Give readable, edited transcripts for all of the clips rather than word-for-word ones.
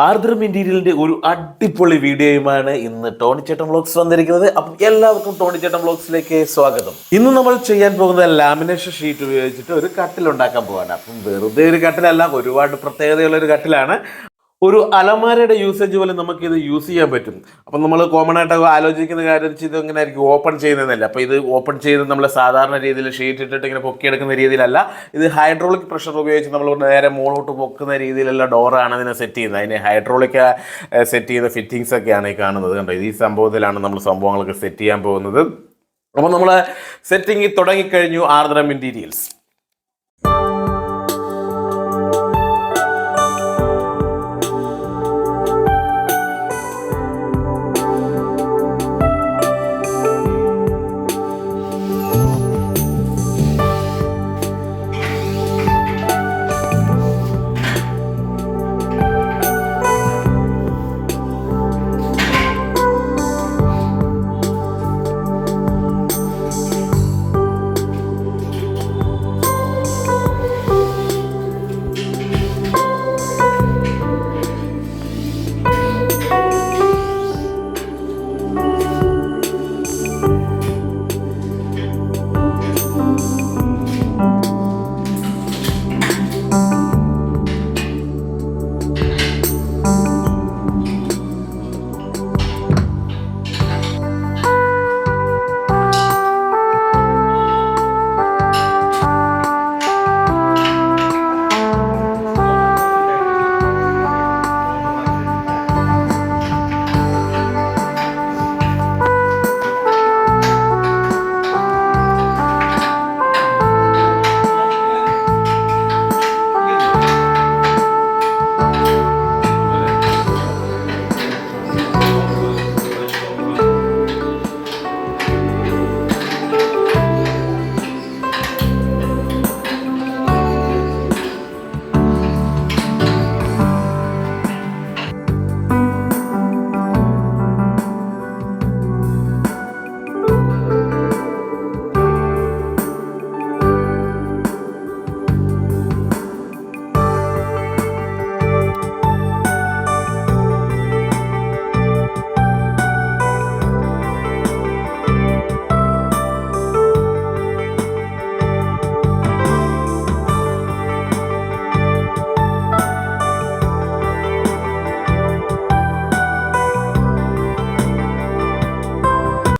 ആർദ്രം ഇന്റീരിയലിന്റെ ഒരു അടിപൊളി വീഡിയോയുമാണ് ഇന്ന് ടോണി ചേട്ടൻ വ്ളോഗ്സ് വന്നിരിക്കുന്നത്. അപ്പം എല്ലാവർക്കും ടോണി ചേട്ടൻ വ്ളോഗ്സിലേക്ക് സ്വാഗതം. ഇന്ന് നമ്മൾ ചെയ്യാൻ പോകുന്ന ലാമിനേഷൻ ഷീറ്റ് ഉപയോഗിച്ചിട്ട് ഒരു കട്ടിൽ ഉണ്ടാക്കാൻ പോവാണ്. അപ്പം വെറുതെ ഒരു കട്ടിലല്ല, ഒരുപാട് പ്രത്യേകതയുള്ള ഒരു കട്ടിലാണ്. ഒരു അലമാരയുടെ യൂസേജ് പോലെ നമുക്കിത് യൂസ് ചെയ്യാൻ പറ്റും. അപ്പം നമ്മൾ കോമൺ ആയിട്ട് ആലോചിക്കുന്ന കാര്യം ഇത് എങ്ങനെ ആയിരിക്കും ഓപ്പൺ ചെയ്യുന്നതല്ല. അപ്പോൾ ഇത് ഓപ്പൺ ചെയ്ത് നമ്മൾ സാധാരണ രീതിയിൽ ഷീറ്റ് ഇട്ടിട്ട് ഇങ്ങനെ പൊക്കിയെടുക്കുന്ന രീതിയിലല്ല. ഇത് ഹൈഡ്രോളിക് പ്രഷർ ഉപയോഗിച്ച് നമ്മൾ നേരെ മുകളോട്ട് പൊക്കുന്ന രീതിയിലുള്ള ഡോറാണ് ഇതിനെ സെറ്റ് ചെയ്യുന്നത്. അതിന് ഹൈഡ്രോളിക് സെറ്റ് ചെയ്ത ഫിറ്റിങ്സ് ഒക്കെയാണ് ഈ കാണുന്നത്. കണ്ടോ, ഈ സംഭവത്തിലാണ് നമ്മൾ സംഭവങ്ങളൊക്കെ സെറ്റ് ചെയ്യാൻ പോകുന്നത്. അപ്പോൾ നമ്മൾ സെറ്റിംഗ് തുടങ്ങിക്കഴിഞ്ഞു. ആർദ്രം ഇന്റീരിയൽസ്.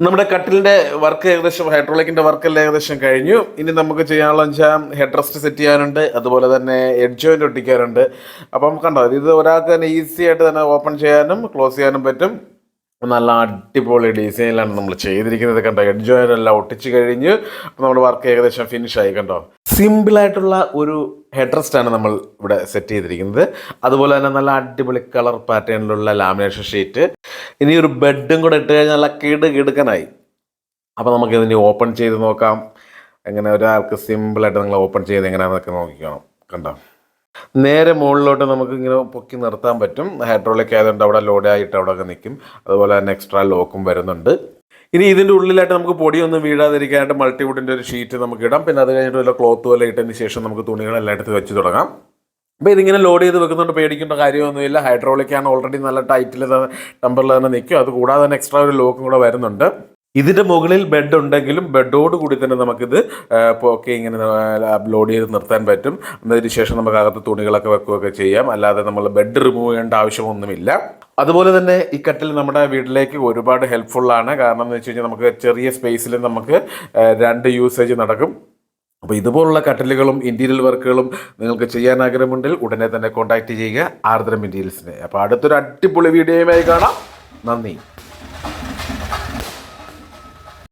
നമ്മുടെ കട്ടിലിന്റെ വർക്ക് ഏകദേശം, ഹൈഡ്രോളിക്കിന്റെ വർക്കെല്ലാം ഏകദേശം കഴിഞ്ഞു. ഇനി നമുക്ക് ചെയ്യാനുള്ള വെച്ചാൽ ഹെഡ് റെസ്റ്റ് സെറ്റ് ചെയ്യാനുണ്ട്, അതുപോലെ തന്നെ എഡ്ജ് ജോയിന്റ് ഒട്ടിക്കാനുണ്ട്. അപ്പം കണ്ടോ, ഇത് ഒരാൾക്ക് തന്നെ ഈസി ആയിട്ട് തന്നെ ഓപ്പൺ ചെയ്യാനും ക്ലോസ് ചെയ്യാനും പറ്റും. നല്ല അടിപൊളി ഡിസൈനിലാണ് നമ്മൾ ചെയ്തിരിക്കുന്നത്. കണ്ടോ, എഡ്ജ് ജോയിന്റ് എല്ലാം ഒട്ടിച്ച് കഴിഞ്ഞ് അപ്പം നമ്മുടെ വർക്ക് ഏകദേശം ഫിനിഷ് ആയി. കണ്ടോ, സിമ്പിളായിട്ടുള്ള ഒരു ഹെഡ് റെസ്റ്റ് ആണ് നമ്മൾ ഇവിടെ സെറ്റ് ചെയ്തിരിക്കുന്നത്. അതുപോലെ തന്നെ നല്ല അടിപൊളി കളർ പാറ്റേണിലുള്ള ലാമിനേഷൻ ഷീറ്റ്. ഇനി ഒരു ബെഡും കൂടെ ഇട്ട് കഴിഞ്ഞാൽ നല്ല കിടുക്കനായി. അപ്പോൾ നമുക്കിതിനി ഓപ്പൺ ചെയ്ത് നോക്കാം. എങ്ങനെ ഒരാൾക്ക് സിമ്പിളായിട്ട് നിങ്ങൾ ഓപ്പൺ ചെയ്ത് എങ്ങനെയാണെന്നൊക്കെ നോക്കിക്കണം. കണ്ടോ, നേരെ മുകളിലോട്ട് നമുക്ക് ഇങ്ങനെ പൊക്കി നിർത്താൻ പറ്റും. ഹൈഡ്രോളിക് ആയതുകൊണ്ട് അവിടെ ലോഡ് ആയിട്ട് അവിടെ ഒക്കെ നിൽക്കും. അതുപോലെ തന്നെ എക്സ്ട്രാ ലോക്കും വരുന്നുണ്ട്. ഇനി ഇതിൻ്റെ ഉള്ളിലായിട്ട് നമുക്ക് പൊടിയൊന്നും വീഴാതിരിക്കാനായിട്ട് മൾട്ടിവുഡിൻ്റെ ഒരു ഷീറ്റ് നമുക്ക് ഇടാം. പിന്നെ അത് കഴിഞ്ഞിട്ട് വല്ല ക്ലോത്ത് പോലെ ഇട്ടതിന് ശേഷം നമുക്ക് തുണികളെല്ലാം എടുത്ത് വെച്ച് തുടങ്ങാം. അപ്പോൾ ഇതിങ്ങനെ ലോഡ് ചെയ്ത് വെക്കുന്നുണ്ട് പേടിക്കേണ്ട കാര്യമൊന്നുമില്ല. ഹൈഡ്രോളിക്കാണ്, ഓൾറെഡി നല്ല ടൈറ്റിൽ നമ്പറിൽ തന്നെ നിൽക്കും. അത് കൂടാതെ തന്നെ എക്സ്ട്രാ ഒരു ലോക്കും കൂടെ വരുന്നുണ്ട്. ഇതിൻ്റെ മുകളിൽ ബെഡ് ഉണ്ടെങ്കിലും ബെഡോട് കൂടി തന്നെ നമുക്കിത് ഒക്കെ ഇങ്ങനെ ലോഡ് ചെയ്ത് നിർത്താൻ പറ്റും. അതിന് ശേഷം നമുക്ക് അകത്ത് തുണികളൊക്കെ വെക്കുകയൊക്കെ ചെയ്യാം. അല്ലാതെ നമ്മൾ ബെഡ് റിമൂവ് ചെയ്യേണ്ട ആവശ്യമൊന്നുമില്ല. അതുപോലെ തന്നെ ഈ കട്ടിൽ നമ്മുടെ വീട്ടിലേക്ക് ഒരുപാട് ഹെൽപ്ഫുള്ളാണ്. കാരണം എന്ന് വെച്ച് കഴിഞ്ഞാൽ നമുക്ക് ചെറിയ സ്പേസിൽ നമുക്ക് 2 യൂസേജ് നടക്കും. അപ്പോൾ ഇതുപോലുള്ള കട്ടിലുകളും ഇൻറ്റീരിയൽ വർക്കുകളും നിങ്ങൾക്ക് ചെയ്യാൻ ആഗ്രഹമുണ്ടെങ്കിൽ ഉടനെ തന്നെ കോൺടാക്റ്റ് ചെയ്യുക ആർദ്രം ഇന്റീരിയൽസിനെ. അപ്പോൾ അടുത്തൊരു അടിപൊളി വീഡിയോയുമായി കാണാം. നന്ദി.